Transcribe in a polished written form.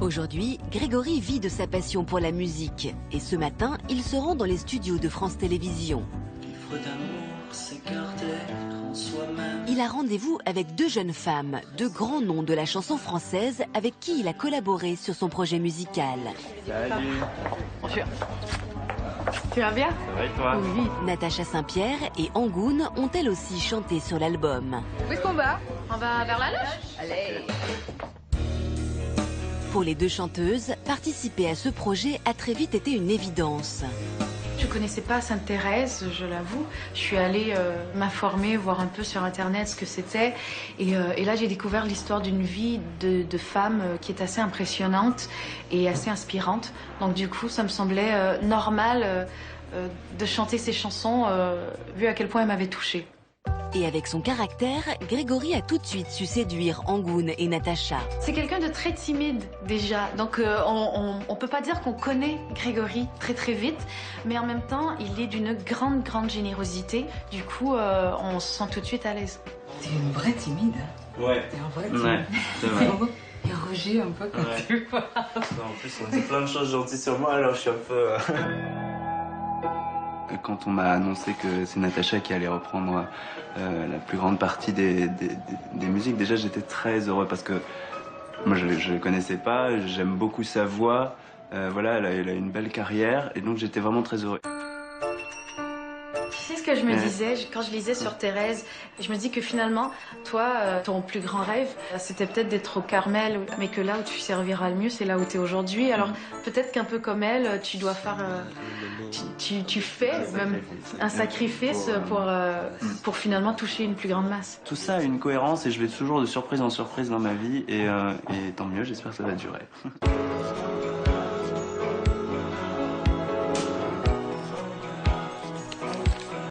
Aujourd'hui, Grégory vit de sa passion pour la musique. Et ce matin, il se rend dans les studios de France Télévisions. Il a rendez-vous avec deux jeunes femmes, deux grands noms de la chanson française avec qui il a collaboré sur son projet musical. Salut. Bonjour. Tu vas bien? Ça va et toi? Oui. Natacha Saint-Pierre et Angoune ont elles aussi chanté sur l'album. Où est-ce qu'on va? On va vers la loge? Allez. Pour les deux chanteuses, participer à ce projet a très vite été une évidence. Je connaissais pas Sainte-Thérèse, je l'avoue. Je suis allée m'informer, voir un peu sur Internet ce que c'était. Et là, j'ai découvert l'histoire d'une vie de femme qui est assez impressionnante et assez inspirante. Donc du coup, ça me semblait normal de chanter ces chansons, vu à quel point elles m'avaient touchée. Et avec son caractère, Grégory a tout de suite su séduire Angoune et Natacha. C'est quelqu'un de très timide déjà, donc on peut pas dire qu'on connaît Grégory très vite, mais en même temps, il est d'une grande générosité. Du coup, on se sent tout de suite à l'aise. T'es une vraie timide. Ouais. T'es un vrai timide. Ouais, c'est vrai. Et Roger un peu quand tu parles. En plus, on dit plein de choses gentilles sur moi, alors je suis un peu... Quand on m'a annoncé que c'est Natacha qui allait reprendre la plus grande partie des musiques, déjà j'étais très heureux parce que moi je ne connaissais pas, j'aime beaucoup sa voix, voilà, elle a une belle carrière et donc j'étais vraiment très heureux. Tu sais ce que je me disais quand je lisais sur Thérèse? Je me dis que finalement, toi, ton plus grand rêve, c'était peut-être d'être au Carmel, mais que là où tu serviras le mieux, c'est là où tu es aujourd'hui. Alors peut-être qu'un peu comme elle, tu dois faire... Tu fais même un sacrifice pour finalement toucher une plus grande masse. Tout ça a une cohérence et je vais toujours de surprise en surprise dans ma vie et tant mieux, j'espère que ça va durer.